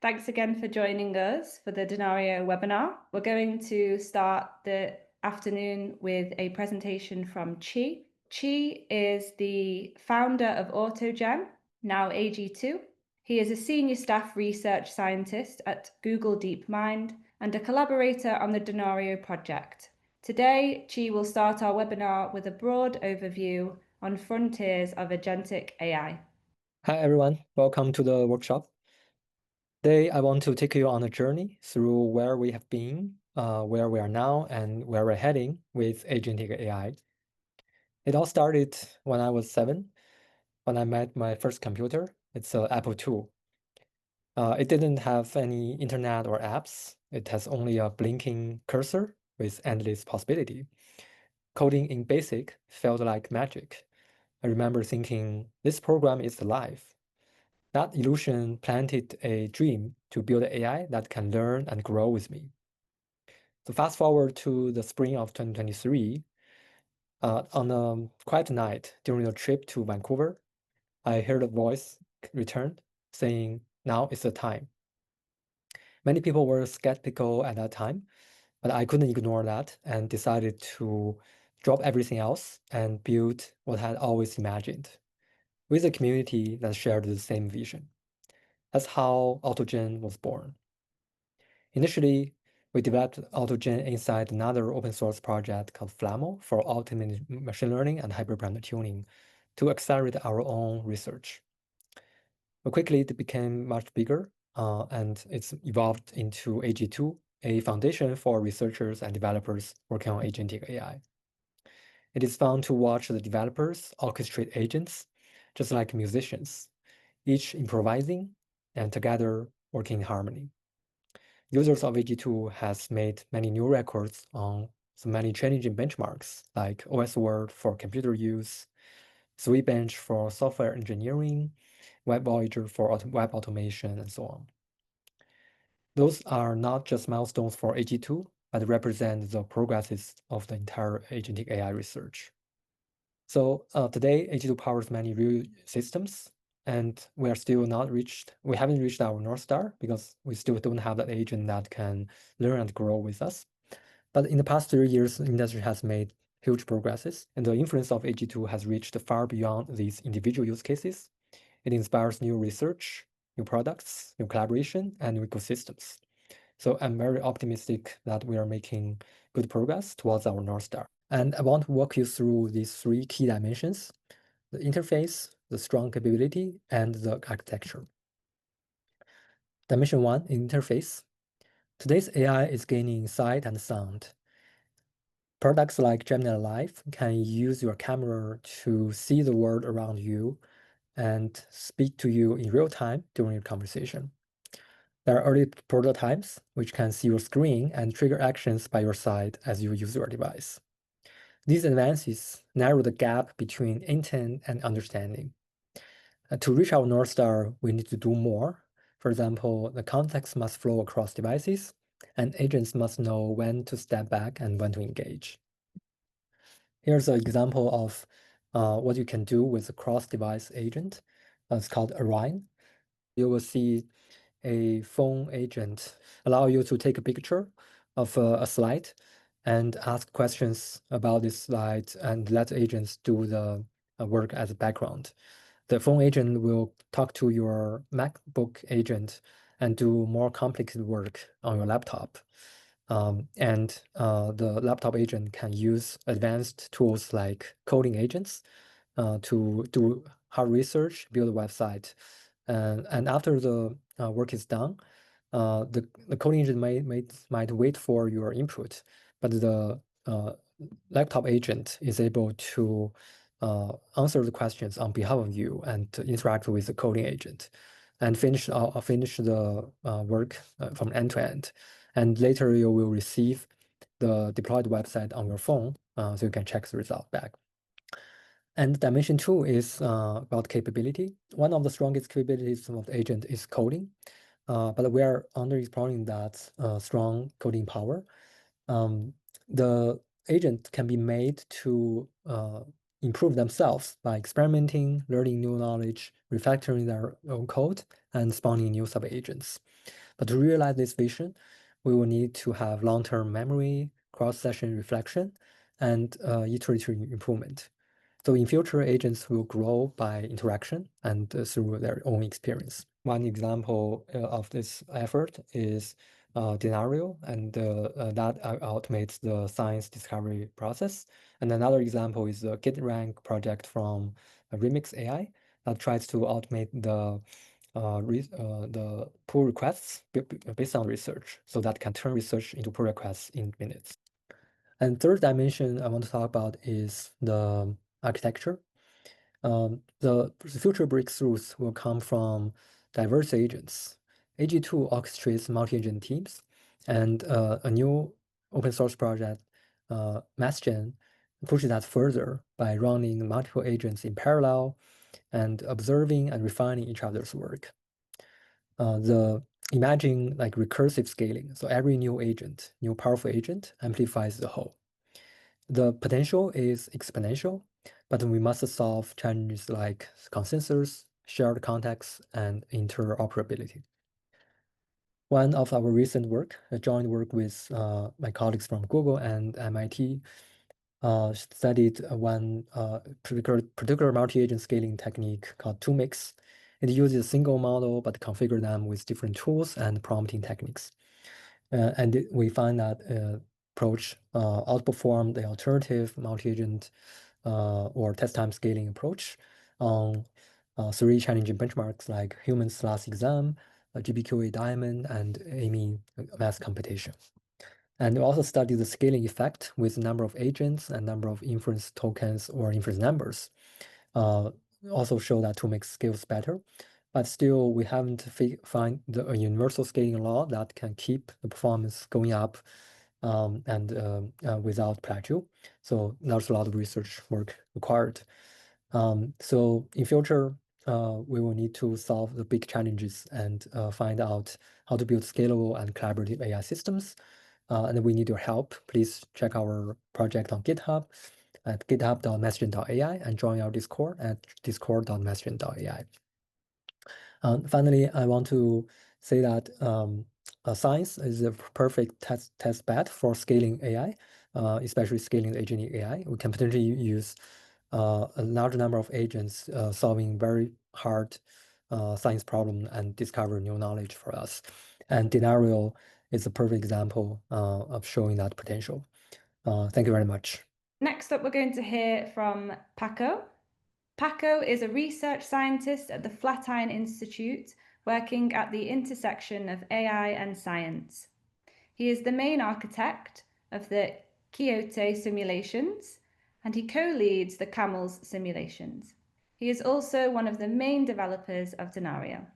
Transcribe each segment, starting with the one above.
Thanks again for joining us for the Denario webinar. We're going to start the afternoon with a presentation from Chi. Chi is the founder of AutoGen, now AG2. He is a senior staff research scientist at Google DeepMind and a collaborator on the Denario project. Today, Chi will start our webinar with a broad overview on frontiers of agentic AI. Hi, everyone. Welcome to the workshop. Today, I want to take you on a journey through where we have been, where we are now, and where we're heading with agentic AI. It all started when I was 7, when I met my first computer. It's an Apple II. It didn't have any internet or apps. It has only a blinking cursor with endless possibility. Coding in BASIC felt like magic. I remember thinking, this program is alive. That illusion planted a dream to build an AI that can learn and grow with me. So fast forward to the spring of 2023, on a quiet night during a trip to Vancouver, I heard a voice return saying, now is the time. Many people were skeptical at that time, but I couldn't ignore that and decided to drop everything else and build what I had always imagined with a community that shared the same vision. That's how AutoGen was born. Initially, we developed AutoGen inside another open source project called Flammo for automated machine learning and hyperparameter tuning to accelerate our own research. But quickly, it became much bigger, and it's evolved into AG2, a foundation for researchers and developers working on agentic AI. It is fun to watch the developers orchestrate agents, just like musicians, each improvising and together working in harmony. Users of AG2 has made many new records on so many challenging benchmarks like OS Word for computer use, SweetBench for software engineering, WebVoyager for web automation, and so on. Those are not just milestones for AG2, but represent the progresses of the entire agentic AI research. So today, AG2 powers many real systems, and we haven't reached our North Star because we still don't have that agent that can learn and grow with us. But in the past 3 years, the industry has made huge progresses, and the influence of AG2 has reached far beyond these individual use cases. It inspires new research, new products, new collaboration, and new ecosystems. So I'm very optimistic that we are making good progress towards our North Star. And I want to walk you through these 3 key dimensions: the interface, the strong capability, and the architecture. Dimension 1, interface. Today's AI is gaining sight and sound. Products like Gemini Live can use your camera to see the world around you and speak to you in real time during your conversation. There are early prototypes which can see your screen and trigger actions by your side as you use your device. These advances narrow the gap between intent and understanding. To reach our North Star, we need to do more. For example, the context must flow across devices, and agents must know when to step back and when to engage. Here's an example of what you can do with a cross-device agent. It's called Orion. You will see a phone agent allow you to take a picture of a slide and ask questions about this slide and let agents do the work as a background. The phone agent will talk to your MacBook agent and do more complicated work on your laptop. The laptop agent can use advanced tools like coding agents to do hard research, build a website. And after the work is done, the coding agent might wait for your input, but the laptop agent is able to answer the questions on behalf of you and to interact with the coding agent and finish the work from end to end. And later you will receive the deployed website on your phone, so you can check the result back. And dimension 2 is about capability. One of the strongest capabilities of the agent is coding, but we are under exploring that strong coding power. The agent can be made to improve themselves by experimenting, learning new knowledge, refactoring their own code, and spawning new sub-agents. But to realize this vision, we will need to have long-term memory, cross-session reflection, and iterative improvement. So in future, agents will grow by interaction and through their own experience. One example of this effort is Denario, and that automates the science discovery process. And another example is the GitRank project from Remix AI that tries to automate the pull requests based on research, so that can turn research into pull requests in minutes. And third dimension I want to talk about is the architecture. The future breakthroughs will come from diverse agents. AG2 orchestrates multi-agent teams, and a new open source project, MassGen, pushes that further by running multiple agents in parallel and observing and refining each other's work. Imagine like recursive scaling. So every new agent, new powerful agent amplifies the whole. The potential is exponential, but we must solve challenges like consensus, shared context, and interoperability. One of our recent work, a joint work with my colleagues from Google and MIT, studied one particular multi-agent scaling technique called 2mix. It uses a single model, but configure them with different tools and prompting techniques. And we find that approach outperformed the alternative multi-agent or test time scaling approach on 3 challenging benchmarks like Human/Exam, GPQA Diamond, and AMY math computation. And we also studied the scaling effect with number of agents and number of inference tokens or inference numbers. Also show that 2mix scales better, but still we haven't find a universal scaling law that can keep the performance going up and without plateau. So there's a lot of research work required. So in future, we will need to solve the big challenges and find out how to build scalable and collaborative AI systems. And we need your help. Please check our project on GitHub at github.messaging.ai and join our Discord at discord.messaging.ai. Finally, I want to say that science is a perfect test bed for scaling AI, especially scaling the agentic AI. We can potentially use a large number of agents solving very hard science problem and discover new knowledge for us. And Denario is a perfect example of showing that potential. Thank you very much. Next up, we're going to hear from Paco. Paco is a research scientist at the Flatiron Institute, working at the intersection of AI and science. He is the main architect of the Quixote simulations, and he co-leads the Camels simulations. He is also one of the main developers of Denario.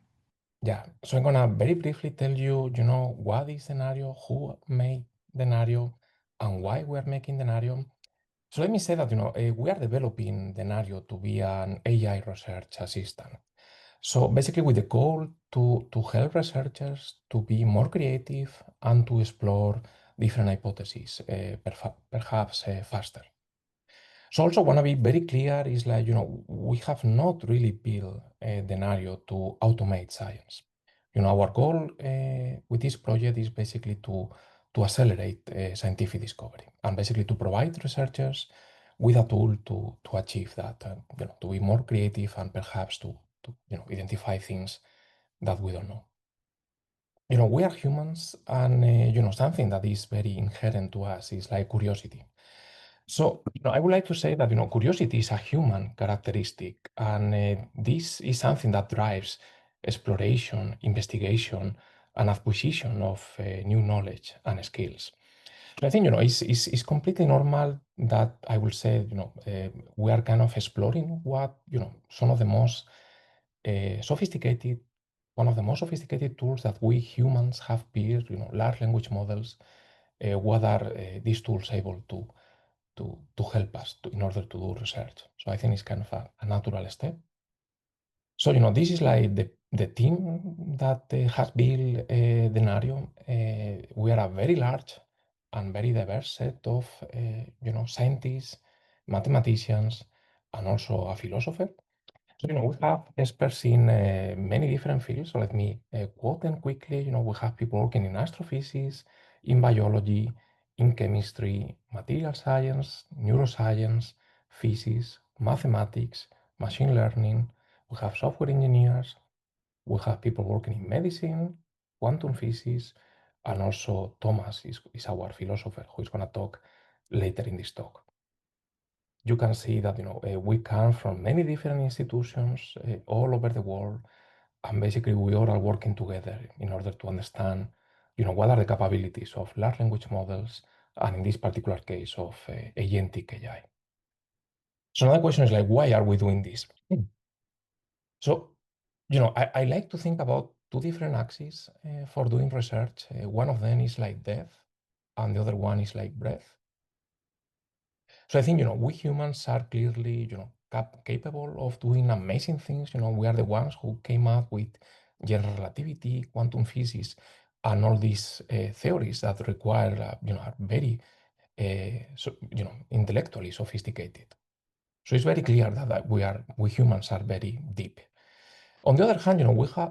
Yeah, so I'm gonna very briefly tell you, what is Denario, who made Denario, and why we're making Denario. So let me say that, we are developing Denario to be an AI research assistant. So basically with the goal to help researchers to be more creative and to explore different hypotheses, perhaps faster. So also want to be very clear is like, we have not really built Denario to automate science. Our goal with this project is basically to accelerate scientific discovery and basically to provide researchers with a tool to achieve that, to be more creative and perhaps to identify things that we don't know. We are humans and, something that is very inherent to us is like curiosity. So, I would like to say that, curiosity is a human characteristic, and this is something that drives exploration, investigation, and acquisition of new knowledge and skills. So I think, it's completely normal that I will say, we are kind of exploring what, some of the most sophisticated, one of the most sophisticated tools that we humans have built, large language models. What are these tools able to help us in order to do research? So I think it's kind of a natural step. So, this is like the team that has built Denario. We are a very large and very diverse set of, scientists, mathematicians, and also a philosopher. So, we have experts in many different fields. So let me quote them quickly. We have people working in astrophysics, in biology, in chemistry, material science, neuroscience, physics, mathematics, machine learning. We have software engineers. We have people working in medicine, quantum physics, and also Thomas is our philosopher who is going to talk later in this talk. You can see that we come from many different institutions all over the world, and basically we all are working together in order to understand what are the capabilities of large language models, and in this particular case of agentic AI. So another question is like, why are we doing this? So I like to think about two different axes for doing research. One of them is like death, and the other one is like breath. So I think, we humans are clearly, capable of doing amazing things. We are the ones who came up with general relativity, quantum physics, and all these theories that require, are very, intellectually sophisticated. So it's very clear that we humans are very deep. On the other hand,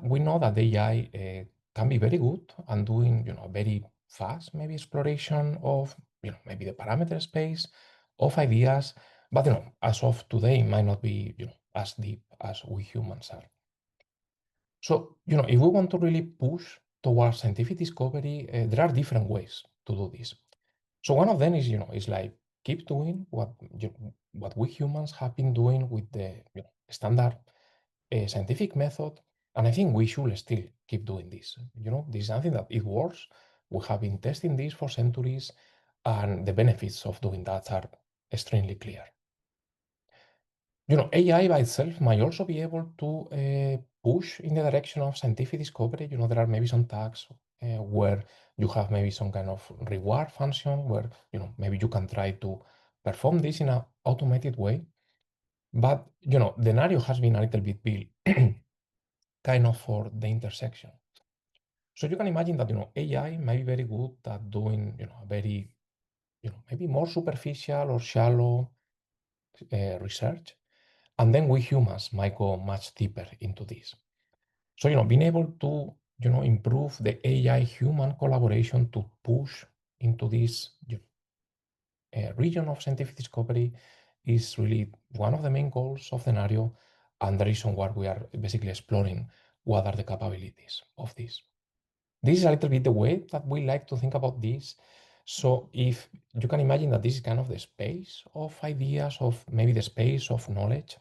we know that AI can be very good and doing, very fast, maybe exploration of, maybe the parameter space of ideas, but as of today, it might not be, as deep as we humans are. So, if we want to really push towards scientific discovery, there are different ways to do this. So one of them is, is like keep doing what we humans have been doing with the standard scientific method, and I think we should still keep doing this. This is something that it works. We have been testing this for centuries, and the benefits of doing that are extremely clear. AI by itself might also be able to push in the direction of scientific discovery. There are maybe some tasks where you have maybe some kind of reward function where maybe you can try to perform this in an automated way. But Denario has been a little bit built kind of for the intersection. So you can imagine that AI might be very good at doing a very maybe more superficial or shallow research, and then we humans might go much deeper into this. So being able to improve the AI human collaboration to push into this region of scientific discovery is really one of the main goals of Denario, and the reason why we are basically exploring what are the capabilities of this. This is a little bit the way that we like to think about this. So if you can imagine that this is kind of the space of ideas, of maybe the space of knowledge,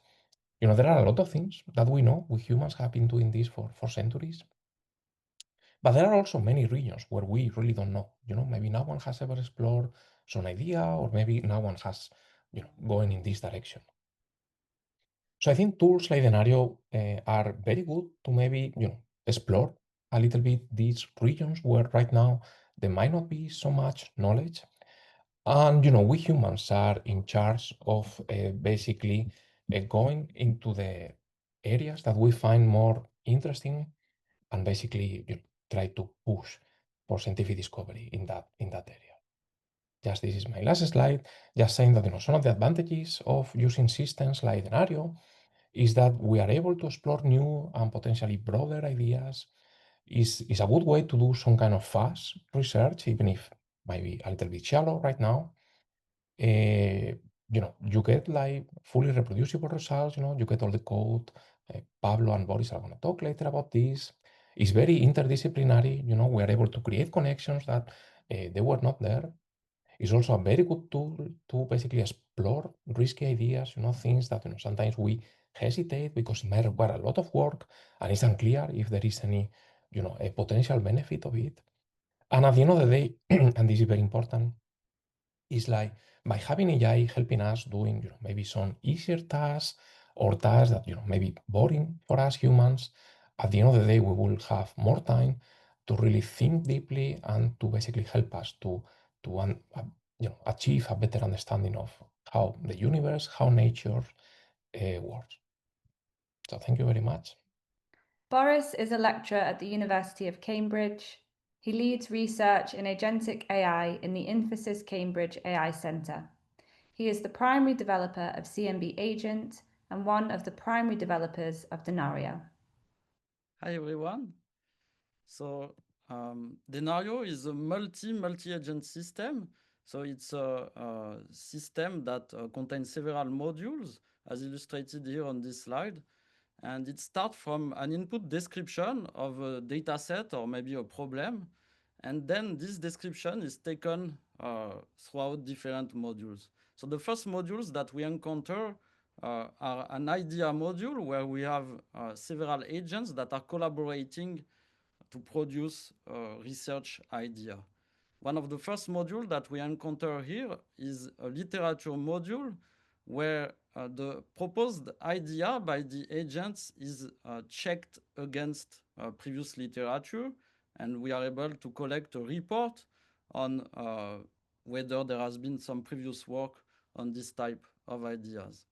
there are a lot of things that we know. We humans have been doing this for centuries. But there are also many regions where we really don't know. Maybe no one has ever explored some idea, or maybe no one has, going in this direction. So I think tools like Denario are very good to maybe, explore a little bit these regions where right now there might not be so much knowledge. And, we humans are in charge of basically going into the areas that we find more interesting and basically try to push for scientific discovery in that area. Just this is my last slide, just saying that some of the advantages of using systems like Denario is that we are able to explore new and potentially broader ideas. Is a good way to do some kind of fast research, even if maybe a little bit shallow right now. You get like fully reproducible results, you get all the code. Pablo and Boris are going to talk later about this. It's very interdisciplinary, we are able to create connections that they were not there. It's also a very good tool to basically explore risky ideas, things that sometimes we hesitate because it might require a lot of work and it's unclear if there is any, a potential benefit of it. And at the end of the day, and this is very important, is like by having AI helping us doing, maybe some easier tasks or tasks that, may be boring for us humans, at the end of the day, we will have more time to really think deeply and to basically help us to achieve a better understanding of how the universe, how nature works. So thank you very much. Boris is a lecturer at the University of Cambridge. He leads research in agentic AI in the Infosys Cambridge AI Centre. He is the primary developer of CMB Agent, and one of the primary developers of Denario. Hi, everyone. So Denario is a multi-agent system. So it's a system that contains several modules, as illustrated here on this slide. And it starts from an input description of a data set or maybe a problem. And then this description is taken throughout different modules. So the first modules that we encounter are an idea module where we have several agents that are collaborating to produce a research idea. One of the first modules that we encounter here is a literature module where the proposed idea by the agents is checked against previous literature, and we are able to collect a report on whether there has been some previous work on this type of ideas.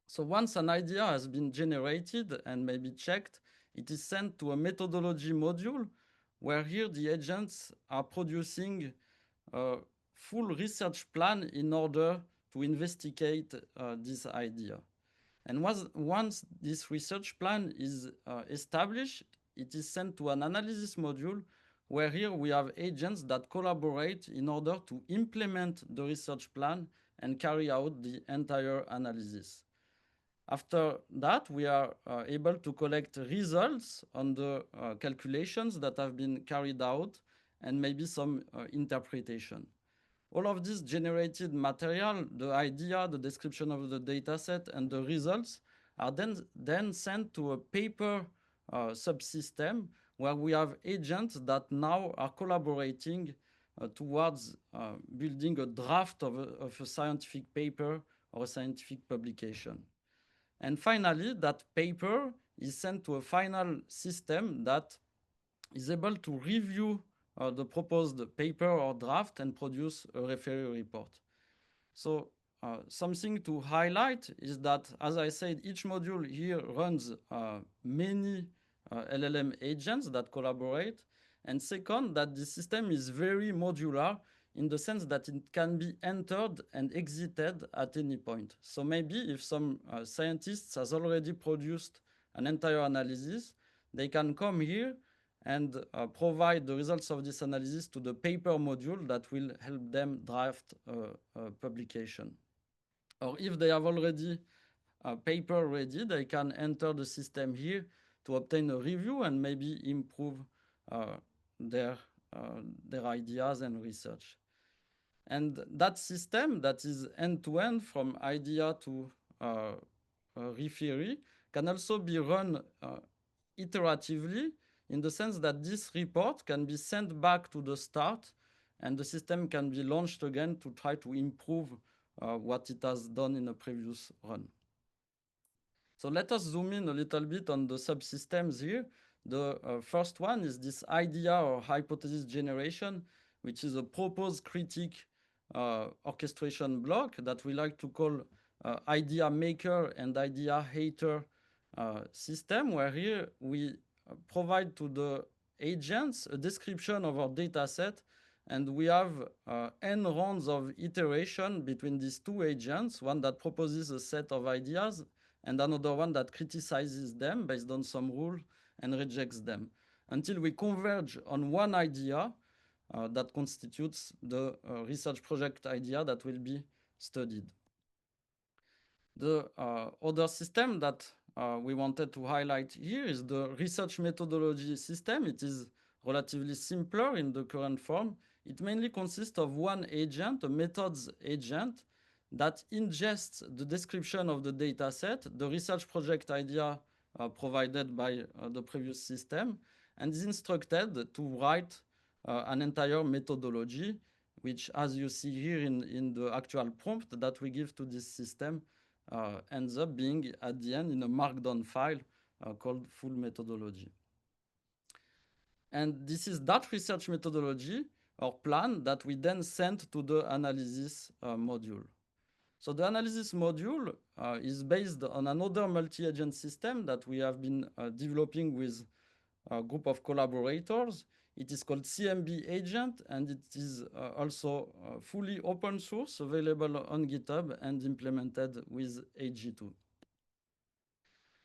So once an idea has been generated and maybe checked, it is sent to a methodology module where here the agents are producing a full research plan in order to investigate this idea. And once this research plan is established, it is sent to an analysis module where here we have agents that collaborate in order to implement the research plan and carry out the entire analysis. After that, we are able to collect results on the calculations that have been carried out and maybe some interpretation. All of this generated material, the idea, the description of the dataset, and the results are then sent to a paper subsystem where we have agents that now are collaborating towards building a draft of a scientific paper or a scientific publication. And finally, that paper is sent to a final system that is able to review the proposed paper or draft and produce a referee report. So something to highlight is that, as I said, each module here runs many LLM agents that collaborate. And second, that the system is very modular in the sense that it can be entered and exited at any point. So maybe if some scientist has already produced an entire analysis, they can come here and provide the results of this analysis to the paper module that will help them draft a publication. Or if they have already a paper ready, they can enter the system here to obtain a review and maybe improve their ideas and research. And that system that is end-to-end from idea to referee can also be run iteratively in the sense that this report can be sent back to the start and the system can be launched again to try to improve what it has done in a previous run. So let us zoom in a little bit on the subsystems here. The first one is this idea or hypothesis generation, which is a proposed critique orchestration block that we like to call idea maker and idea hater system, where here we provide to the agents a description of our data set, and we have n rounds of iteration between these two agents, one that proposes a set of ideas and another one that criticizes them based on some rule and rejects them, until we converge on one idea that constitutes the research project idea that will be studied. The other system that we wanted to highlight here is the research methodology system. It is relatively simpler in the current form. It mainly consists of one agent, a methods agent, that ingests the description of the data set, the research project idea provided by the previous system, and is instructed to write an entire methodology, which, as you see here in the actual prompt that we give to this system, ends up being at the end in a markdown file called full methodology. And this is that research methodology or plan that we then send to the analysis module. So the analysis module is based on another multi-agent system that we have been developing with a group of collaborators. It is called CMB Agent, and it is also fully open source, available on GitHub and implemented with AG2.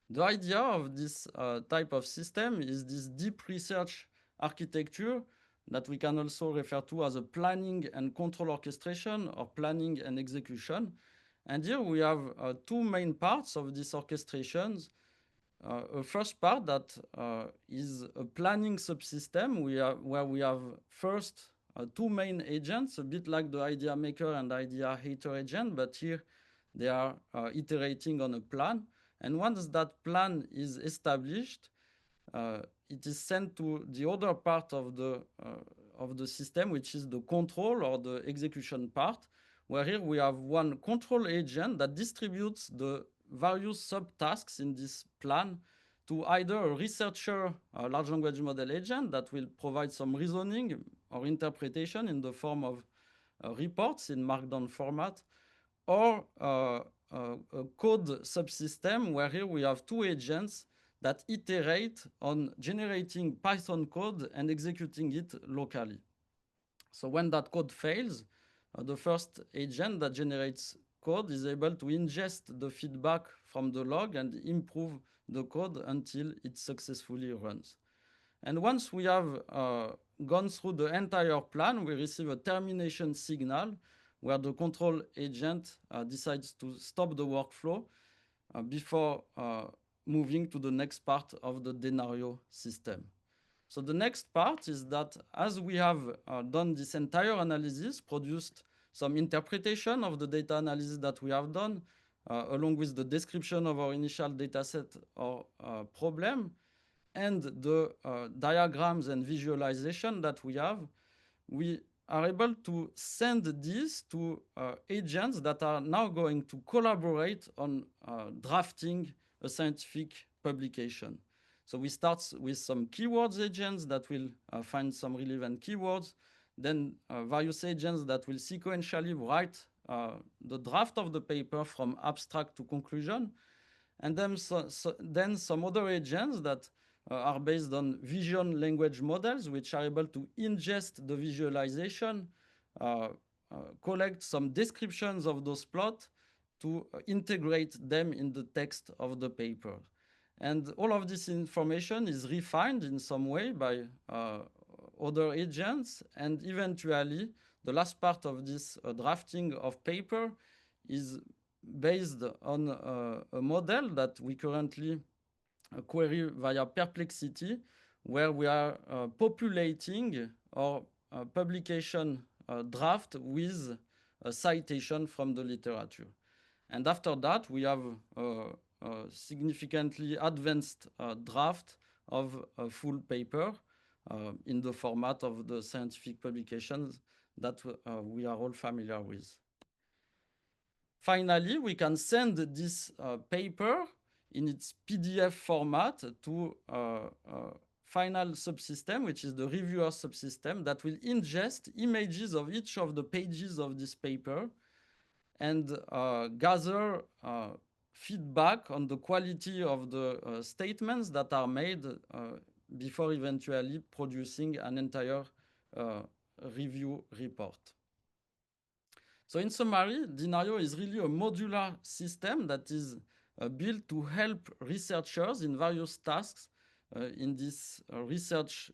The idea of this type of system is this deep research architecture that we can also refer to as a planning and control orchestration or planning and execution. And here we have two main parts of these orchestrations. A first part that is a planning subsystem where we have first two main agents, a bit like the idea maker and idea hater agent, but here they are iterating on a plan. And once that plan is established, it is sent to the other part of the system, which is the control or the execution part, where here we have one control agent that distributes the various subtasks in this plan to either a researcher, a large language model agent that will provide some reasoning or interpretation in the form of reports in Markdown format, or a code subsystem where here we have two agents that iterate on generating Python code and executing it locally. So when that code fails, the first agent that generates code is able to ingest the feedback from the log and improve the code until it successfully runs. And once we have gone through the entire plan, we receive a termination signal where the control agent decides to stop the workflow before moving to the next part of the Denario system. So the next part is that as we have done this entire analysis, produced some interpretation of the data analysis that we have done, along with the description of our initial dataset or problem, and the diagrams and visualization that we have, we are able to send this to agents that are now going to collaborate on drafting a scientific publication. So we start with some keywords agents that will find some relevant keywords, then various agents that will sequentially write the draft of the paper from abstract to conclusion, and then some other agents that are based on vision language models, which are able to ingest the visualization, collect some descriptions of those plots to integrate them in the text of the paper. And all of this information is refined in some way by other agents, and eventually the last part of this drafting of paper is based on a model that we currently query via Perplexity, where we are populating our publication draft with a citation from the literature. And after that, we have a significantly advanced draft of a full paper in the format of the scientific publications that we are all familiar with. Finally, we can send this paper in its PDF format to a final subsystem, which is the reviewer subsystem, that will ingest images of each of the pages of this paper and gather feedback on the quality of the statements that are made before eventually producing an entire review report. So in summary, Denario is really a modular system that is built to help researchers in various tasks in this research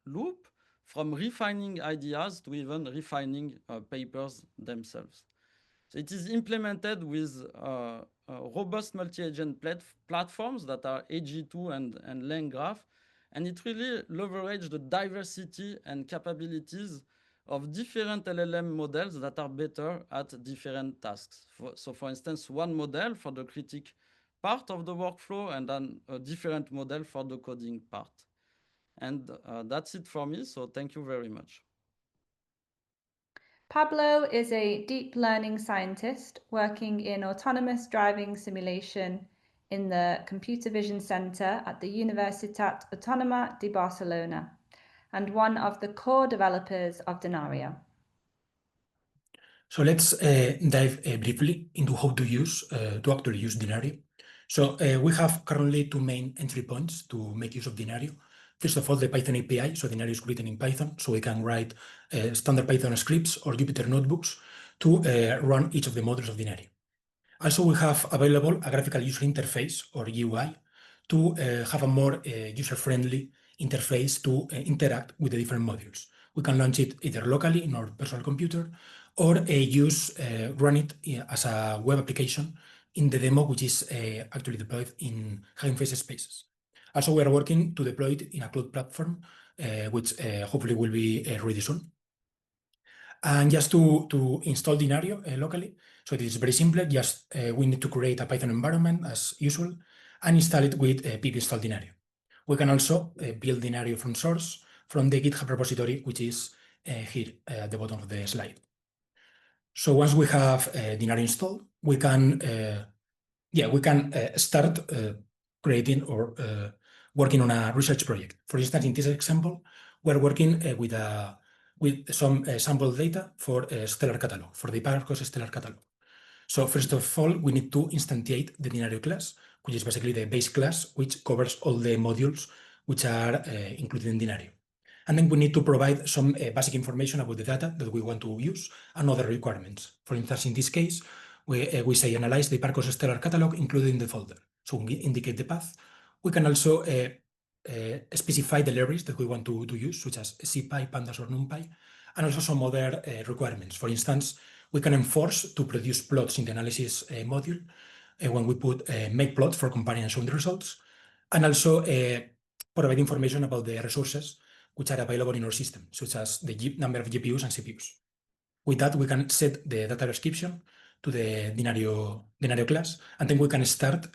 loop, from refining ideas to even refining papers themselves. So it is implemented with robust multi-agent platforms that are AG2 and LangGraph, and it really leverages the diversity and capabilities of different LLM models that are better at different tasks. So for instance, one model for the critique part of the workflow and then a different model for the coding part. And that's it for me, so thank you very much. Pablo is a deep learning scientist working in autonomous driving simulation in the Computer Vision Center at the Universitat Autònoma de Barcelona, and one of the core developers of Denario. So let's dive briefly into how to actually use Denario. So we have currently two main entry points to make use of Denario. First of all, the Python API. So Denario is written in Python, so we can write standard Python scripts or Jupyter notebooks to run each of the models of Denario. Also, we have available a graphical user interface, or UI, to have a more user-friendly interface to interact with the different modules. We can launch it either locally in our personal computer or run it as a web application in the demo, which is actually deployed in Hugging Face Spaces. Also, we are working to deploy it in a cloud platform, which hopefully will be ready soon. And just to install Denario locally, so it is very simple. Just we need to create a Python environment as usual and install it with pip install Denario. We can also build Denario from source from the GitHub repository, which is here at the bottom of the slide. So once we have Denario installed, we can start creating or working on a research project. For instance, in this example, we're working with some sample data for Stellar Catalog, for the Paco Stellar Catalog. So first of all, we need to instantiate the Denario class, which is basically the base class, which covers all the modules which are included in Denario. And then we need to provide some basic information about the data that we want to use and other requirements. For instance, in this case, we say analyze the Paco Stellar Catalog included in the folder. So we indicate the path. We can also specify the libraries that we want to use, such as CPy, Pandas, or NumPy, and also some other requirements. For instance, we can enforce to produce plots in the analysis module when we put make plot for comparing and showing the results, and also provide information about the resources which are available in our system, such as the number of GPUs and CPUs. With that, we can set the data description to the Denario class, and then we can start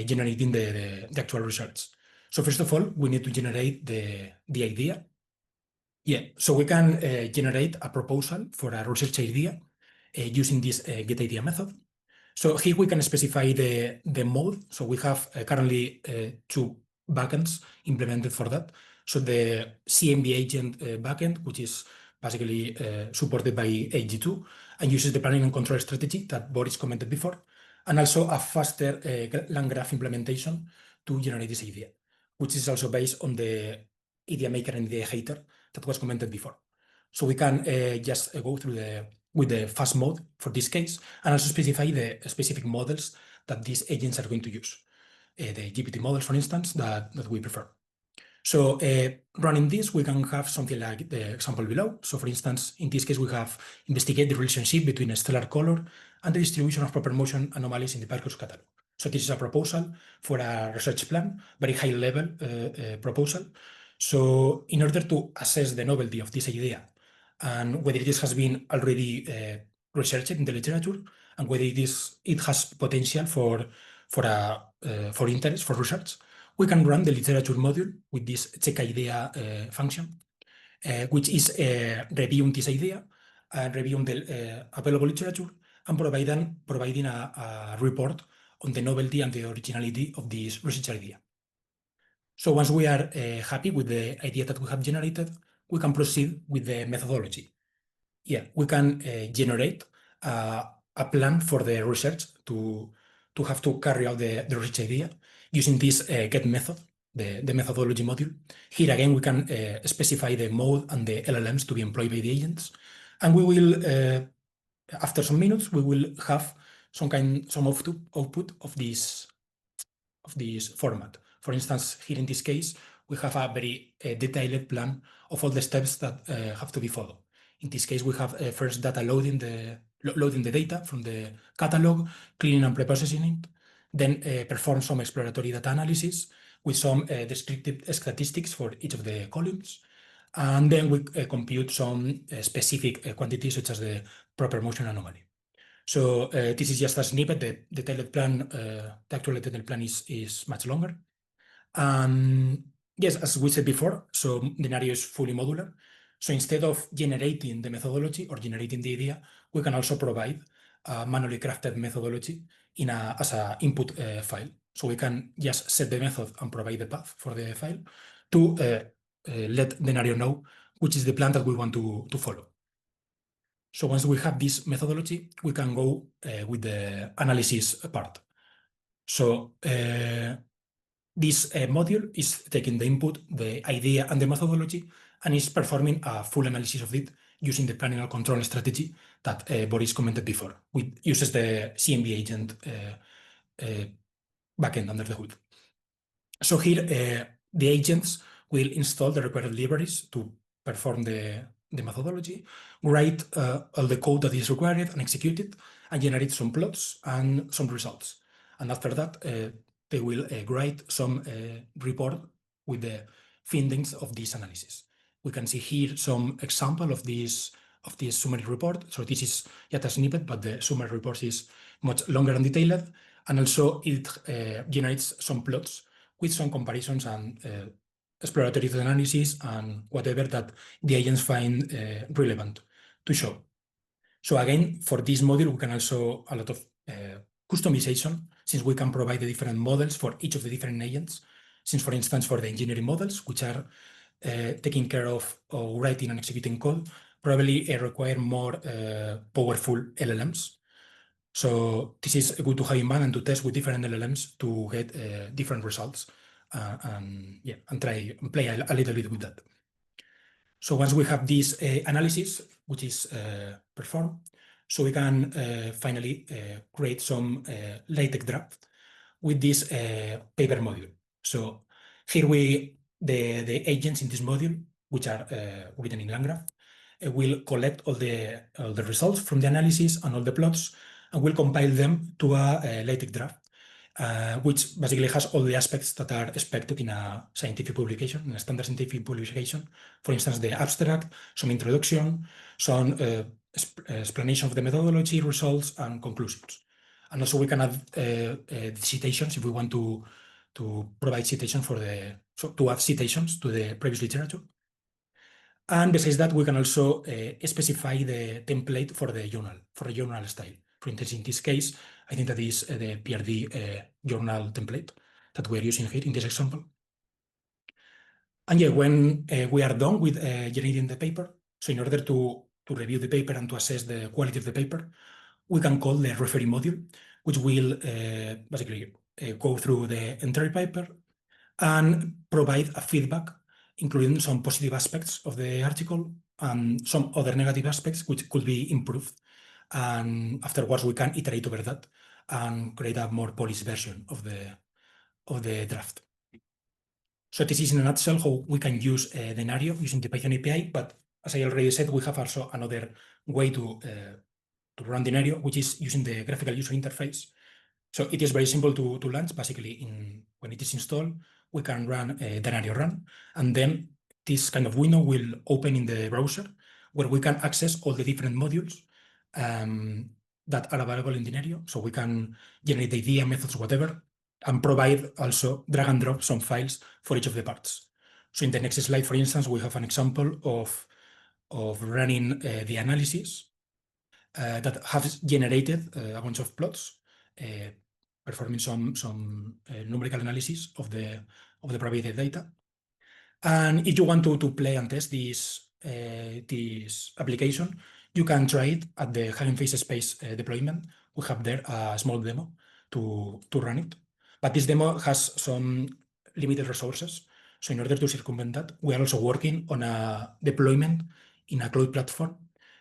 generating the actual results. So first of all, we need to generate the idea. So we can generate a proposal for a research idea using this getIdea method. So here we can specify the mode. So we have currently two backends implemented for that. So the CMB agent backend, which is basically supported by AG2 and uses the planning and control strategy that Boris commented before, and also a faster land graph implementation to generate this idea, which is also based on the idea maker and idea hater that was commented before. So we can just go through with the fast mode for this case, and also specify the specific models that these agents are going to use. The GPT models, for instance, that we prefer. So running this, we can have something like the example below. So for instance, in this case, we have investigate the relationship between a stellar color and the distribution of proper motion anomalies in the Paco catalog. So this is a proposal for a research plan, very high level proposal. So in order to assess the novelty of this idea and whether this has been already researched in the literature and whether it has potential for interest, for research, we can run the literature module with this check idea function, which is reviewing this idea and reviewing the available literature and providing a report on the novelty and the originality of this research idea. So once we are happy with the idea that we have generated, we can proceed with the methodology. We can generate a plan for the research to have to carry out the research idea using this get method, the methodology module. Here again, we can specify the mode and the LLMs to be employed by the agents. And we will, after some minutes, we will have some output of this format. For instance, here in this case, we have a very detailed plan of all the steps that have to be followed. In this case, we have first data loading the data from the catalog, cleaning and preprocessing it, then perform some exploratory data analysis with some descriptive statistics for each of the columns. And then we compute some specific quantities such as the proper motion anomaly. So this is just a snippet. The detailed plan, the actual detailed plan is much longer. Yes, as we said before, so Denario is fully modular. So instead of generating the methodology or generating the idea, we can also provide a manually crafted methodology as an input file. So we can just set the method and provide the path for the file to let Denario know which is the plan that we want to follow. So once we have this methodology, we can go with the analysis part. So this module is taking the input, the idea, and the methodology, and is performing a full analysis of it using the planning and control strategy that Boris commented before, which uses the CMB agent backend under the hood. So here, the agents will install the required libraries to perform the methodology, write all the code that is required and execute it, and generate some plots and some results. And after that, they will write some report with the findings of this analysis. We can see here some example of this summary report. So this is yet a snippet, but the summary report is much longer and detailed. And also it generates some plots with some comparisons and exploratory analysis and whatever that the agents find relevant to show. So again, for this module, we can also a lot of customization, since we can provide the different models for each of the different agents. Since, for instance, for the engineering models, which are taking care of writing and executing code, probably require more powerful LLMs. So this is good to have in mind and to test with different LLMs to get different results and try and play a little bit with that. So once we have this analysis, which is performed, so we can finally create some LaTeX draft with this paper module. So here the agents in this module, which are written in LangGraph, will collect all the results from the analysis and all the plots, and will compile them to a LaTeX draft, which basically has all the aspects that are expected in a scientific publication, in a standard scientific publication. For instance, the abstract, some introduction, some explanation of the methodology, results, and conclusions. And also we can add citations if we want to provide citations to add citations to the previous literature. And besides that, we can also specify the template for the journal style. For instance, in this case, I think that is the PRD journal template that we're using here in this example. And yeah, when we are done with generating the paper, so in order to review the paper and to assess the quality of the paper, we can call the referee module, which will basically go through the entire paper and provide a feedback, including some positive aspects of the article and some other negative aspects which could be improved. And afterwards, we can iterate over that and create a more polished version of the draft. So this is in a nutshell how we can use Denario using the Python API. But as I already said, we have also another way to run Denario, which is using the graphical user interface. So it is very simple to launch. Basically, when it is installed, we can run Denario run, and then this kind of window will open in the browser where we can access all the different modules that are available in Denario. So we can generate the idea, methods, whatever, and provide also drag and drop some files for each of the parts. So in the next slide, for instance, we have an example of running the analysis that has generated a bunch of plots, performing some numerical analysis of the provided data. And if you want to play and test this application, you can try it at the Hugging Face Space deployment. We have there a small demo to run it. But this demo has some limited resources. So in order to circumvent that, we are also working on a deployment in a cloud platform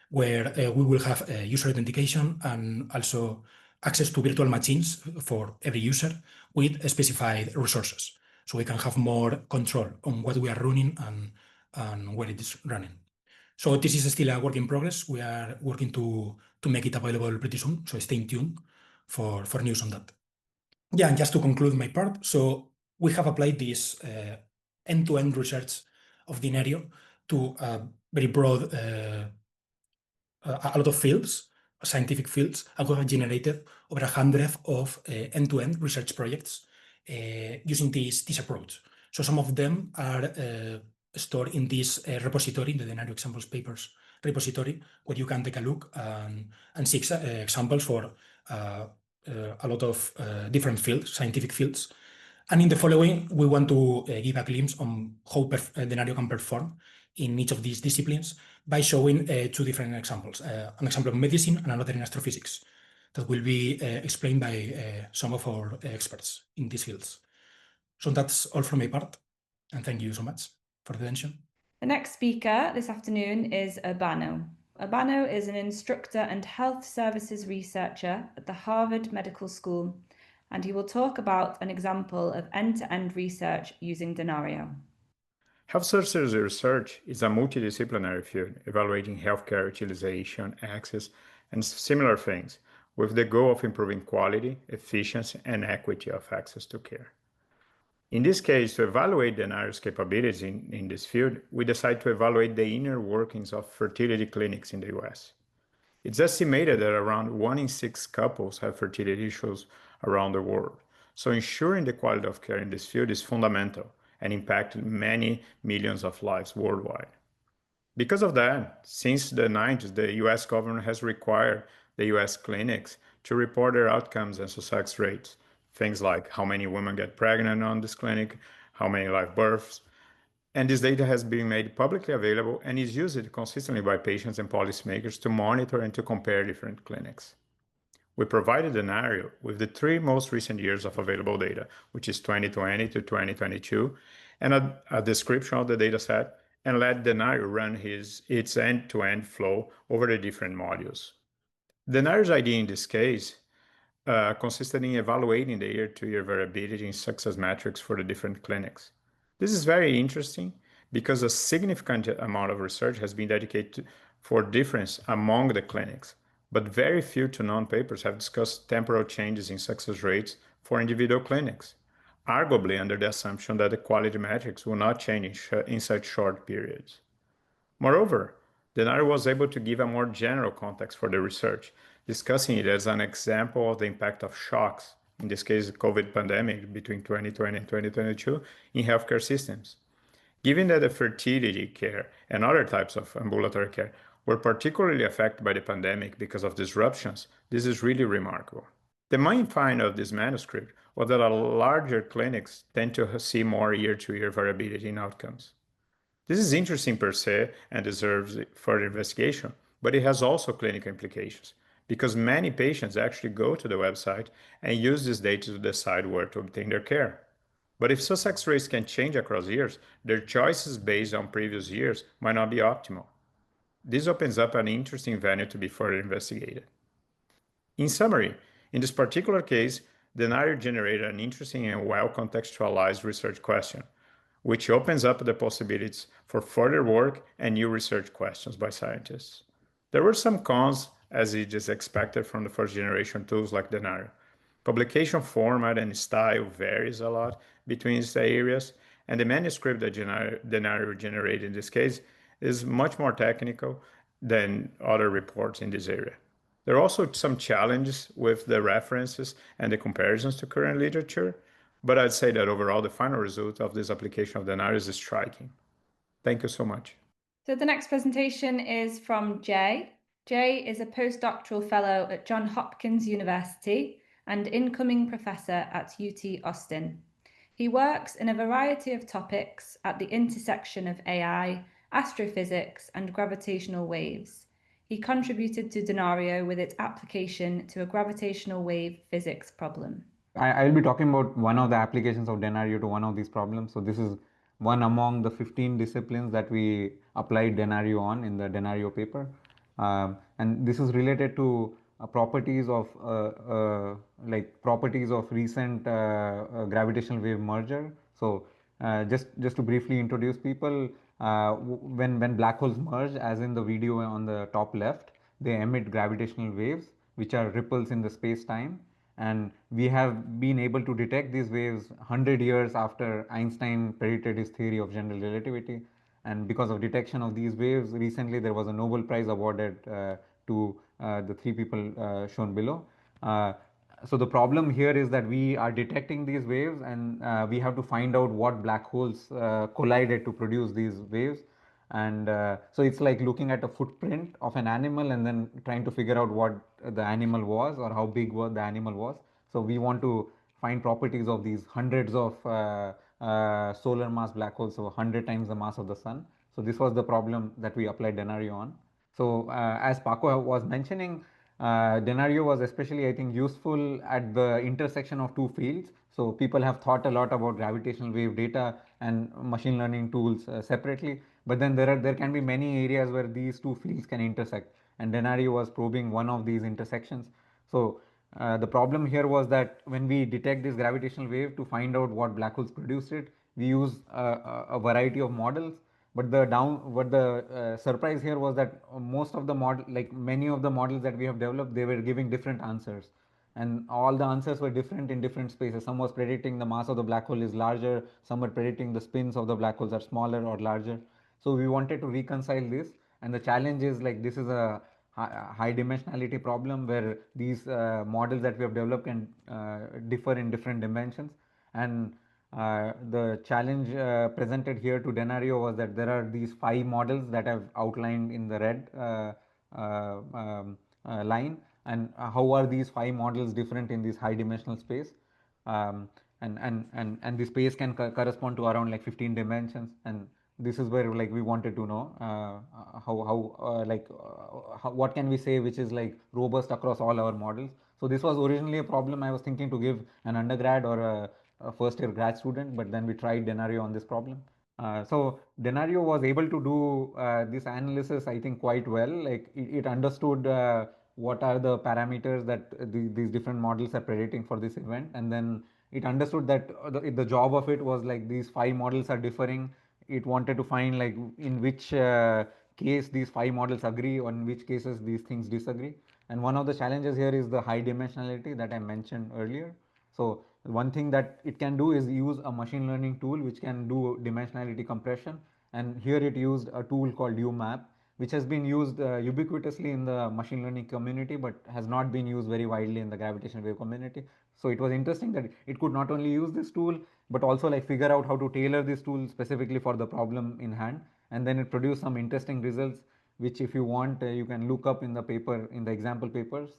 where we will have user authentication and also access to virtual machines for every user with specified resources. So we can have more control on what we are running and where it is running. So this is still a work in progress. We are working to make it available pretty soon. So stay tuned for news on that. Yeah, and just to conclude my part, so we have applied this end-to-end research of Denario to a very broad, a lot of fields, scientific fields, and we have generated over 100 of end-to-end research projects using this approach. So some of them are stored in this repository, in the Denario examples papers repository, where you can take a look and see examples for a lot of different fields, scientific fields. And in the following, we want to give a glimpse on how Denario can perform in each of these disciplines by showing two different examples, an example of medicine and another in astrophysics that will be explained by some of our experts in these fields. So that's all from my part, and thank you so much for the attention. The next speaker this afternoon is Urbano. Urbano is an instructor and health services researcher at the Harvard Medical School, and he will talk about an example of end-to-end research using Denario. Health services research is a multidisciplinary field evaluating healthcare utilization, access, and similar things, with the goal of improving quality, efficiency, and equity of access to care. In this case, to evaluate Denario's capabilities in this field, we decided to evaluate the inner workings of fertility clinics in the US. It's estimated that around 1 in 6 couples have fertility issues around the world. So ensuring the quality of care in this field is fundamental and impacted many millions of lives worldwide. Because of that, since the 90s, the US government has required the US clinics to report their outcomes and success rates. Things like how many women get pregnant on this clinic, how many live births. And this data has been made publicly available and is used consistently by patients and policymakers to monitor and to compare different clinics. We provided Denario with the 3 most recent years of available data, which is 2020 to 2022, and a description of the data set, and let Denario run its end-to-end flow over the different modules. Denario's idea in this case consisted in evaluating the year-to-year variability in success metrics for the different clinics. This is very interesting because a significant amount of research has been dedicated for difference among the clinics, but very few to none papers have discussed temporal changes in success rates for individual clinics, arguably under the assumption that the quality metrics will not change in such short periods. Moreover, Denario was able to give a more general context for the research, discussing it as an example of the impact of shocks, in this case the COVID pandemic between 2020 and 2022, in healthcare systems. Given that the fertility care and other types of ambulatory care were particularly affected by the pandemic because of disruptions, this is really remarkable. The main find of this manuscript was that larger clinics tend to see more year-to-year variability in outcomes. This is interesting per se and deserves further investigation, but it has also clinical implications because many patients actually go to the website and use this data to decide where to obtain their care. But if success rates can change across years, their choices based on previous years might not be optimal. This opens up an interesting venue to be further investigated. In summary, in this particular case, Denario generated an interesting and well-contextualized research question, which opens up the possibilities for further work and new research questions by scientists. There were some cons, as it is expected from the first generation tools like Denario. Publication format and style varies a lot between the areas, and the manuscript that Denario generated in this case is much more technical than other reports in this area. There are also some challenges with the references and the comparisons to current literature, but I'd say that overall the final result of this application of Denario is striking. Thank you so much. So the next presentation is from Jay. Jay is a postdoctoral fellow at Johns Hopkins University and incoming professor at UT Austin. He works in a variety of topics at the intersection of AI, astrophysics, and gravitational waves. He contributed to Denario with its application to a gravitational wave physics problem. I'll be talking about one of the applications of Denario to one of these problems. So this is one among the 15 disciplines that we applied Denario on in the Denario paper. And this is related to properties of recent gravitational wave merger. So just to briefly introduce people, when black holes merge, as in the video on the top left, they emit gravitational waves, which are ripples in the space-time. And we have been able to detect these waves 100 years after Einstein predicted his theory of general relativity. And because of detection of these waves, recently there was a Nobel Prize awarded to the 3 people shown below. So the problem here is that we are detecting these waves, and we have to find out what black holes collided to produce these waves. And so it's like looking at a footprint of an animal and then trying to figure out what the animal was or how big the animal was. So we want to find properties of these hundreds of solar mass black holes, so 100 times the mass of the sun. So this was the problem that we applied Denario on. So as Paco was mentioning, Denario was especially, I think, useful at the intersection of 2 fields. So people have thought a lot about gravitational wave data and machine learning tools separately, but then there can be many areas where these two fields can intersect, and Denario was probing one of these intersections. So the problem here was that when we detect this gravitational wave to find out what black holes produced it, we use a variety of models. But the surprise here was that most of the many of the models that we have developed, they were giving different answers, and all the answers were different in different spaces. Some was predicting the mass of the black hole is larger, some were predicting the spins of the black holes are smaller or larger. So we wanted to reconcile this, and the challenge is like this is a high dimensionality problem where these models that we have developed can differ in different dimensions. And the challenge presented here to Denario was that there are these 5 models that I've outlined in the red line, and how are these 5 models different in this high dimensional space. And the space can correspond to around like 15 dimensions, and this is where like we wanted to know what can we say which is like robust across all our models. So this was originally a problem I was thinking to give an undergrad or a first year grad student, but then we tried Denario on this problem. So Denario was able to do this analysis, I think, quite well. Like it understood what are the parameters that these different models are predicting for this event, and then it understood that the job of it was like these 5 models are differing. It wanted to find like in which case these 5 models agree or in which cases these things disagree. And one of the challenges here is the high dimensionality that I mentioned earlier. So one thing that it can do is use a machine learning tool which can do dimensionality compression, and here it used a tool called UMAP, which has been used ubiquitously in the machine learning community but has not been used very widely in the gravitational wave community. So it was interesting that it could not only use this tool but also like figure out how to tailor this tool specifically for the problem in hand, and then it produced some interesting results which if you want you can look up in the paper, in the example papers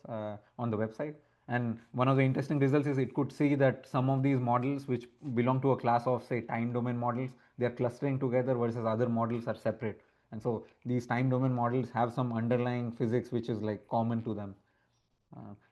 on the website. And one of the interesting results is it could see that some of these models which belong to a class of say time domain models, they are clustering together versus other models are separate. And so these time domain models have some underlying physics which is like common to them.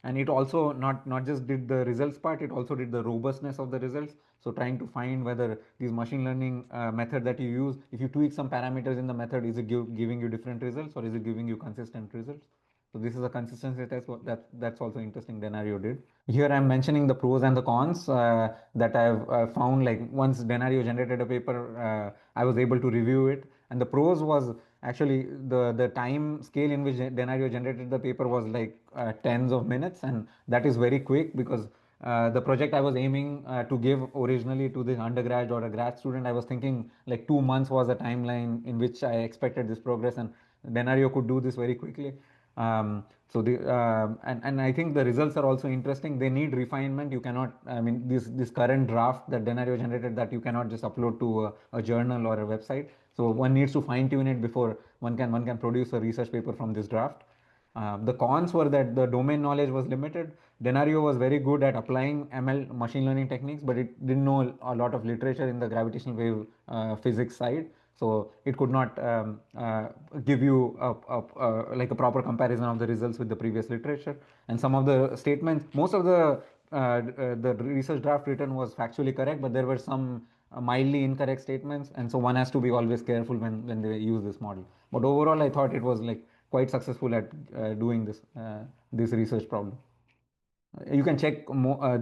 And it also not just did the results part, it also did the robustness of the results. So trying to find whether these machine learning method that you use, if you tweak some parameters in the method, is it giving you different results or is it giving you consistent results? So this is a consistency test that's also interesting Denario did. Here I'm mentioning the pros and the cons that I've found. Like once Denario generated a paper, I was able to review it, and the pros was actually the time scale in which Denario generated the paper was like tens of minutes, and that is very quick because the project I was aiming to give originally to the undergrad or a grad student, I was thinking like 2 months was the timeline in which I expected this progress, and Denario could do this very quickly. So and I think the results are also interesting. They need refinement. You cannot, I mean, this current draft that Denario generated, that you cannot just upload to a journal or a website. So one needs to fine tune it before one can produce a research paper from this draft. The cons were that the domain knowledge was limited. Denario was very good at applying ML machine learning techniques, but it didn't know a lot of literature in the gravitational wave physics side. So it could not give you like a proper comparison of the results with the previous literature. And some of the statements, most of the research draft written was factually correct, but there were some mildly incorrect statements, and so one has to be always careful when they use this model. But overall, I thought it was like quite successful at doing this research problem. You can check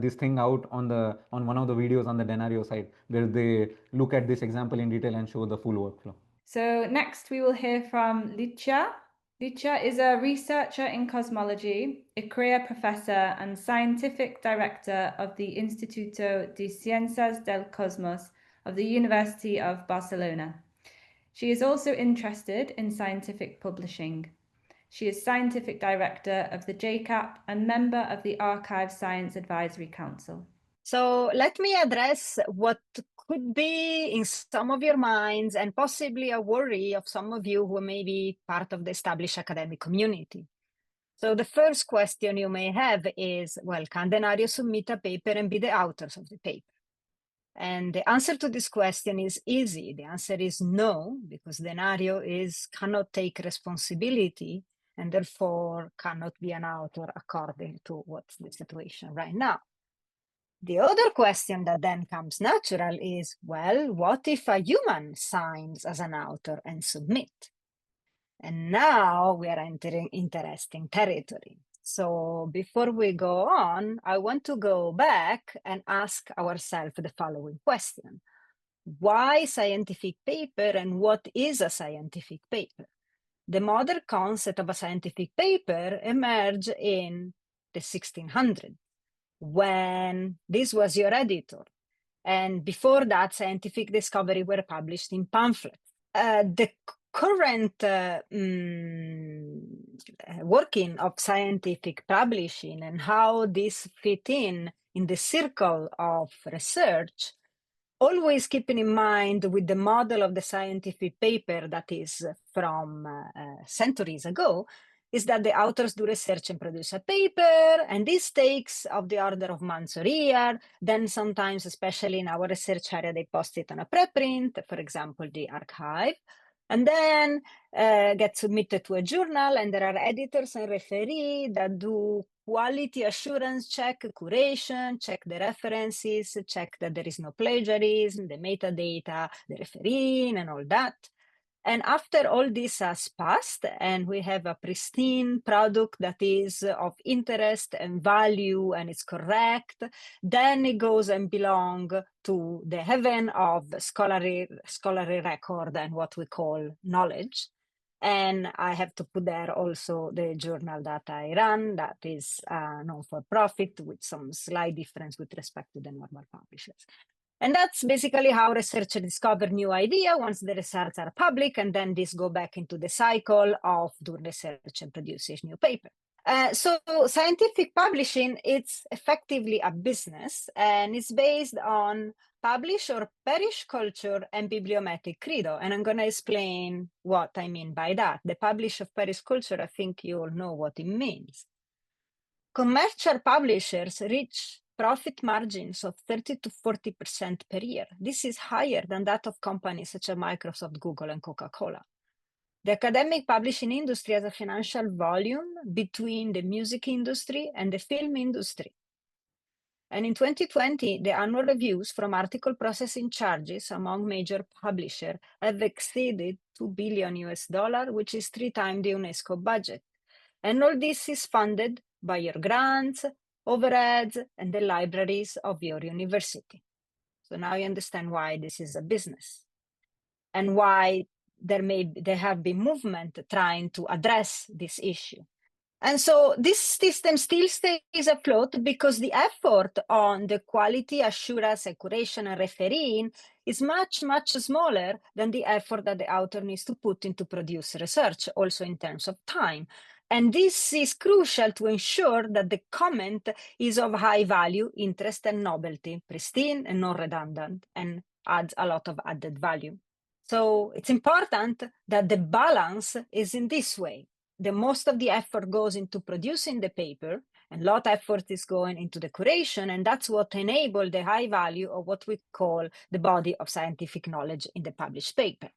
this thing out on one of the videos on the Denario site where they look at this example in detail and show the full workflow. So next we will hear from Licia. Licia is a researcher in cosmology, a career professor and scientific director of the Instituto de Ciencias del Cosmos of the University of Barcelona. She is also interested in scientific publishing. She is scientific director of the JCAP and member of the Archive Science Advisory Council. So let me address what could be in some of your minds and possibly a worry of some of you who may be part of the established academic community. So the first question you may have is, well, can Denario submit a paper and be the authors of the paper? And the answer to this question is easy. The answer is no, because Denario cannot take responsibility and therefore cannot be an author according to what's the situation right now. The other question that then comes natural is, well, what if a human signs as an author and submit? And now we are entering interesting territory. So before we go on, I want to go back and ask ourselves the following question. Why scientific paper and what is a scientific paper? The modern concept of a scientific paper emerged in the 1600s, when this was your editor. And before that, scientific discoveries were published in pamphlets. The current working of scientific publishing and how this fit in the circle of research, always keeping in mind with the model of the scientific paper that is from centuries ago, is that the authors do research and produce a paper, and this takes of the order of months or year. Then sometimes, especially in our research area, they post it on a preprint, for example, the archive, and then get submitted to a journal, and there are editors and referees that do quality assurance check, curation, check the references, check that there is no plagiarism, the metadata, the referee, and all that. And after all this has passed and we have a pristine product that is of interest and value and it's correct, then it goes and belongs to the heaven of scholarly record and what we call knowledge. And I have to put there also the journal that I run, that is non-for-profit, with some slight difference with respect to the normal publishers. And that's basically how researchers discover new ideas once the results are public, and then this go back into the cycle of doing research and producing new paper. So scientific publishing, it's effectively a business, and it's based on publish or perish culture and bibliometric credo. And I'm going to explain what I mean by that. The publish or perish culture, I think you all know what it means. Commercial publishers reach profit margins of 30 to 40% per year. This is higher than that of companies such as Microsoft, Google, and Coca-Cola. The academic publishing industry has a financial volume between the music industry and the film industry. And in 2020, the annual reviews from article processing charges among major publishers have exceeded $2 billion, which is 3 times the UNESCO budget. And all this is funded by your grants, overheads, and the libraries of your university. So now you understand why this is a business and why there have been movement trying to address this issue. And so this system still stays afloat because the effort on the quality assurance, curation, and refereeing is much, much smaller than the effort that the author needs to put into produce research, also in terms of time. And this is crucial to ensure that the comment is of high value, interest, and novelty, pristine and non-redundant, and adds a lot of added value. So it's important that the balance is in this way. The most of the effort goes into producing the paper, and a lot of effort is going into the curation, and that's what enables the high value of what we call the body of scientific knowledge in the published paper.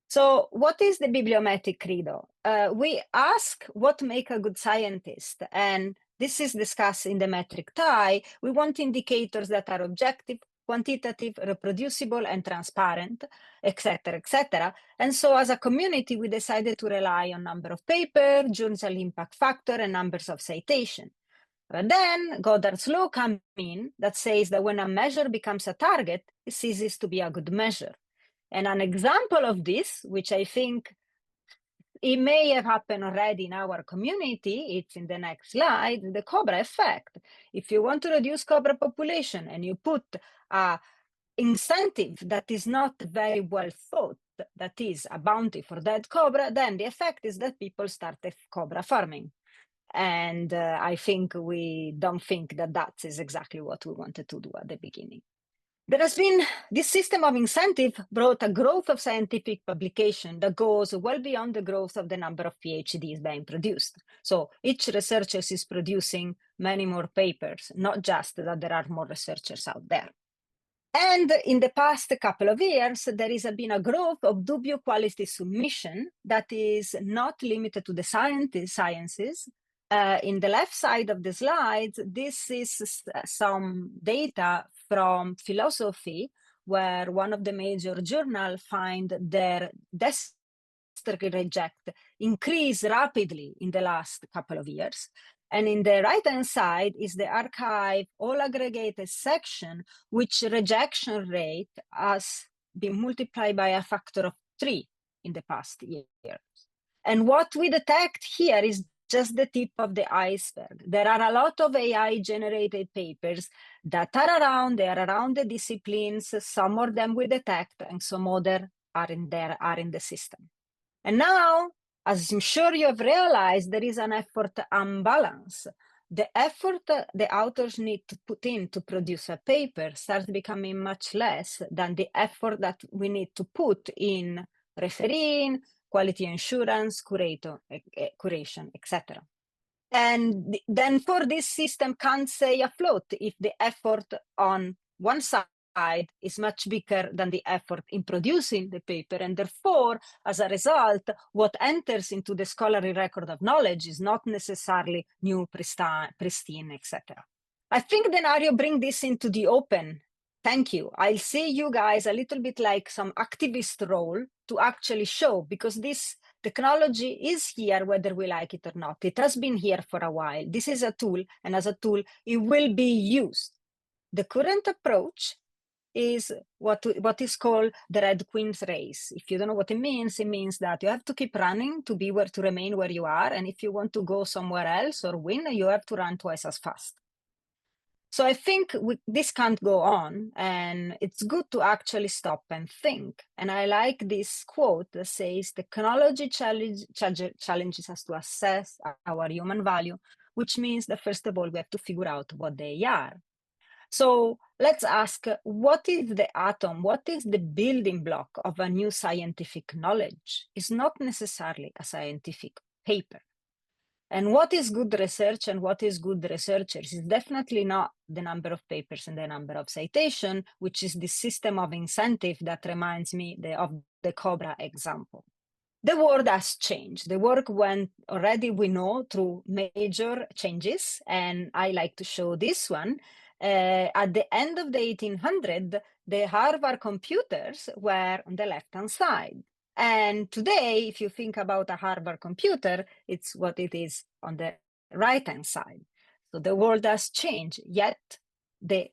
So what is the bibliometric credo? We ask what makes a good scientist, and this is discussed in the metric tie. We want indicators that are objective, quantitative, reproducible, and transparent, etc., etc. And so as a community, we decided to rely on number of paper, journal impact factor, and numbers of citation. But then Goddard's law comes in that says that when a measure becomes a target, it ceases to be a good measure. And an example of this, which I think it may have happened already in our community, it's in the next slide, the cobra effect. If you want to reduce cobra population and you put an incentive that is not very well thought, that is a bounty for dead cobra, then the effect is that people start cobra farming. And I think we don't think that that is exactly what we wanted to do at the beginning. There has been this system of incentive brought a growth of scientific publication that goes well beyond the growth of the number of PhDs being produced. So each researcher is producing many more papers, not just that there are more researchers out there. And in the past couple of years, there has been a growth of dubious quality submission that is not limited to the sciences, in the left side of the slides, this is some data from philosophy, where one of the major journals find their reject increase rapidly in the last couple of years. And in the right-hand side is the archive all aggregated section, which rejection rate has been multiplied by a factor of 3 in the past years. And what we detect here is just the tip of the iceberg. There are a lot of AI-generated papers that are around. They are around the disciplines. Some of them we detect, and some other are in the system. And now, as I'm sure you have realized, there is an effort unbalance. The effort the authors need to put in to produce a paper starts becoming much less than the effort that we need to put in refereeing, quality assurance, curation, etc. And then for this system can't stay afloat if the effort on one side is much bigger than the effort in producing the paper. And therefore, as a result, what enters into the scholarly record of knowledge is not necessarily new, pristine, etc. I think Denario brings this into the open. Thank you. I'll see you guys a little bit like some activist role to actually show, because this technology is here whether we like it or not. It has been here for a while. This is a tool, and as a tool, it will be used. The current approach is what is called the Red Queen's race. If you don't know what it means that you have to keep running to remain where you are, and if you want to go somewhere else or win, you have to run twice as fast. So I think this can't go on, and it's good to actually stop and think. And I like this quote that says, technology challenges us to assess our human value, which means that first of all, we have to figure out what they are. So let's ask, what is the atom? What is the building block of a new scientific knowledge? It's not necessarily a scientific paper. And what is good research and what is good researchers is definitely not the number of papers and the number of citation, which is the system of incentive that reminds me of the Cobra example. The world has changed. The work went already, we know, through major changes. And I like to show this one. At the end of the 1800s, the Harvard computers were on the left-hand side. And today, if you think about a Harvard computer, it's what it is on the right-hand side. So the world has changed, yet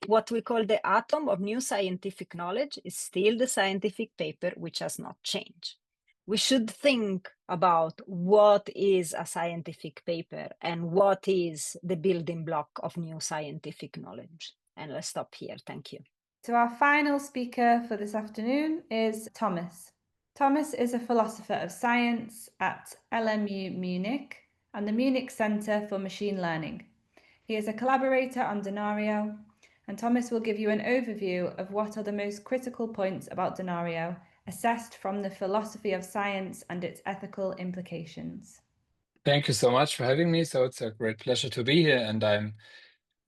what we call the atom of new scientific knowledge is still the scientific paper, which has not changed. We should think about what is a scientific paper and what is the building block of new scientific knowledge. And let's stop here. Thank you. So our final speaker for this afternoon is Thomas. Thomas is a philosopher of science at LMU Munich and the Munich Center for Machine Learning. He is a collaborator on Denario, and Thomas will give you an overview of what are the most critical points about Denario, assessed from the philosophy of science and its ethical implications. Thank you so much for having me. So it's a great pleasure to be here, and I'm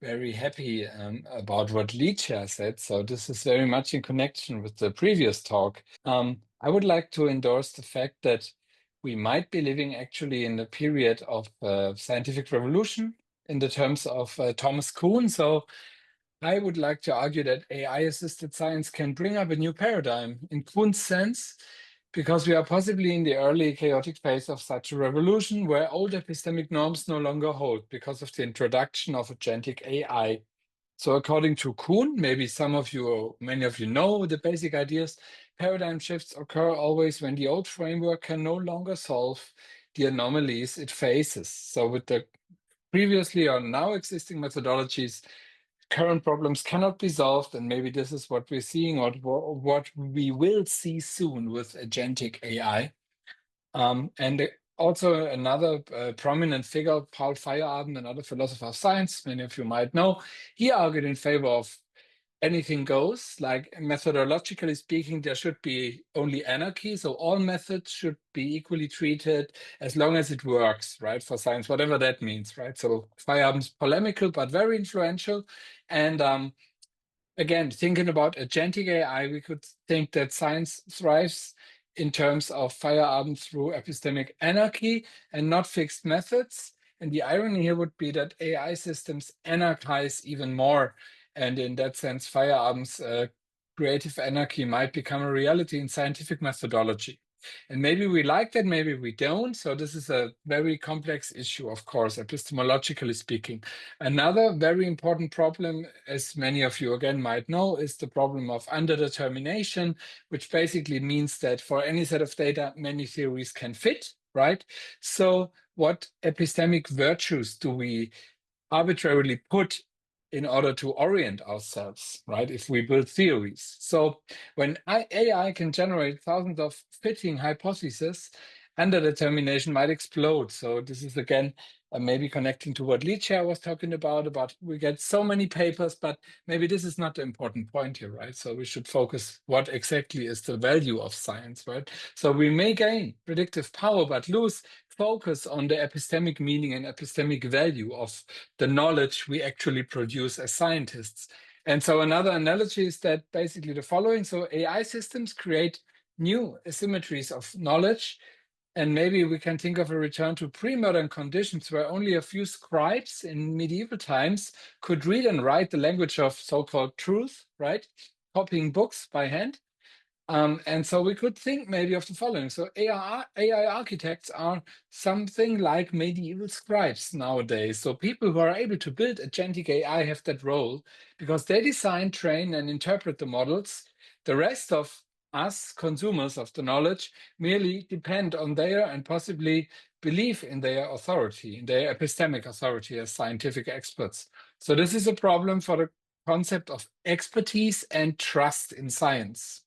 very happy about what Licia said. So this is very much in connection with the previous talk. I would like to endorse the fact that we might be living actually in a period of scientific revolution in the terms of Thomas Kuhn. So I would like to argue that AI-assisted science can bring up a new paradigm in Kuhn's sense, because we are possibly in the early chaotic phase of such a revolution where old epistemic norms no longer hold because of the introduction of agentic AI. So according to Kuhn, maybe some of you or many of you know the basic ideas, paradigm shifts occur always when the old framework can no longer solve the anomalies it faces. So with the previously or now existing methodologies, current problems cannot be solved, and maybe this is what we're seeing or what we will see soon with agentic AI. And also another prominent figure, Paul Feyerabend, another philosopher of science, many of you might know, he argued in favor of anything goes, like methodologically speaking, there should be only anarchy. So all methods should be equally treated as long as it works, right? For science, whatever that means, right? So Feyerabend's polemical, but very influential. And again, thinking about agentic AI, we could think that science thrives in terms of Feyerabend through epistemic anarchy and not fixed methods. And the irony here would be that AI systems anarchize even more. And in that sense, Feyerabend's creative anarchy might become a reality in scientific methodology. And maybe we like that, maybe we don't. So this is a very complex issue, of course, epistemologically speaking. Another very important problem, as many of you again might know, is the problem of underdetermination, which basically means that for any set of data, many theories can fit, right? So what epistemic virtues do we arbitrarily put in order to orient ourselves, right? If we build theories. So when AI can generate thousands of fitting hypotheses, underdetermination might explode. So this is again, maybe connecting to what Licia was talking about we get so many papers, but maybe this is not the important point here, right? So we should focus what exactly is the value of science, right? So we may gain predictive power, but lose focus on the epistemic meaning and epistemic value of the knowledge we actually produce as scientists. And so another analogy is that basically the following. So AI systems create new asymmetries of knowledge. And maybe we can think of a return to pre-modern conditions where only a few scribes in medieval times could read and write the language of so-called truth, right? Copying books by hand. And so we could think maybe of the following. So AI architects are something like medieval scribes nowadays. So people who are able to build agentic AI have that role because they design, train, and interpret the models. The rest of us, consumers of the knowledge, merely depend on their and possibly believe in their authority, in their epistemic authority as scientific experts. So this is a problem for the concept of expertise and trust in science.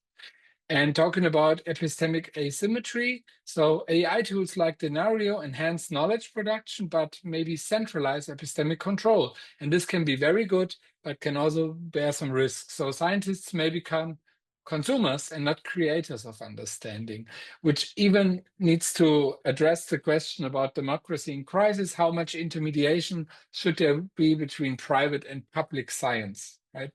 And talking about epistemic asymmetry, so AI tools like Denario enhance knowledge production, but maybe centralize epistemic control. And this can be very good, but can also bear some risks. So scientists may become consumers and not creators of understanding, which even needs to address the question about democracy in crisis. How much intermediation should there be between private and public science, right?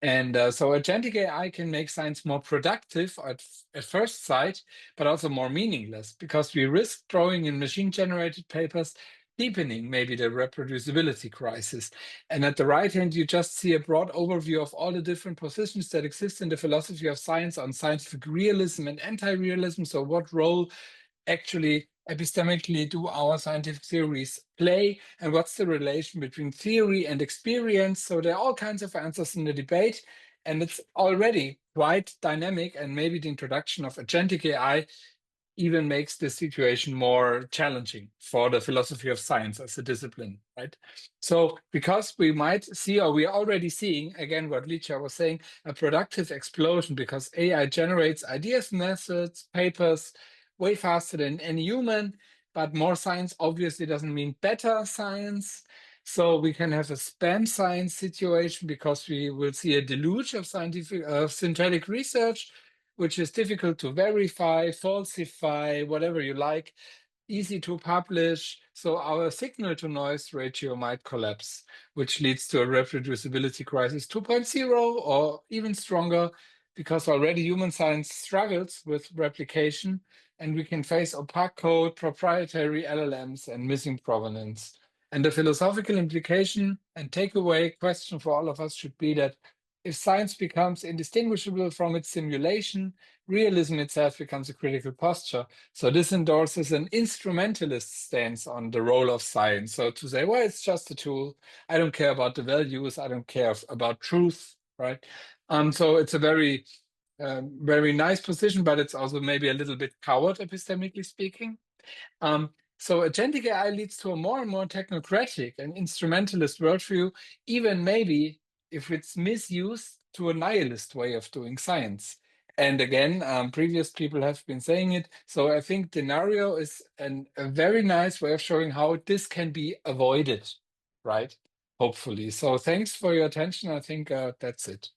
And so agentic AI can make science more productive at first sight, but also more meaningless because we risk throwing in machine-generated papers, deepening maybe the reproducibility crisis. And at the right hand, you just see a broad overview of all the different positions that exist in the philosophy of science on scientific realism and anti-realism. So what role actually epistemically do our scientific theories play, and what's the relation between theory and experience? So there are all kinds of answers in the debate, and it's already quite dynamic, and maybe the introduction of agentic AI even makes the situation more challenging for the philosophy of science as a discipline, right? So because we might see, or we are already seeing, again, what Licia was saying, a productive explosion because AI generates ideas, methods, papers, way faster than any human, but more science obviously doesn't mean better science. So we can have a spam science situation because we will see a deluge of synthetic research, which is difficult to verify, falsify, whatever you like, easy to publish. So our signal to noise ratio might collapse, which leads to a reproducibility crisis 2.0 or even stronger, because already human science struggles with replication, and we can face opaque code, proprietary LLMs, and missing provenance. And the philosophical implication and takeaway question for all of us should be that if science becomes indistinguishable from its simulation, realism itself becomes a critical posture. So this endorses an instrumentalist stance on the role of science. So to say, well, it's just a tool. I don't care about the values. I don't care about truth, right? So it's a very nice position, but it's also maybe a little bit coward, epistemically speaking. So agentic AI leads to a more and more technocratic and instrumentalist worldview, even maybe if it's misused to a nihilist way of doing science. And again, previous people have been saying it. So I think Denario is a very nice way of showing how this can be avoided, right? Hopefully. So thanks for your attention. I think that's it.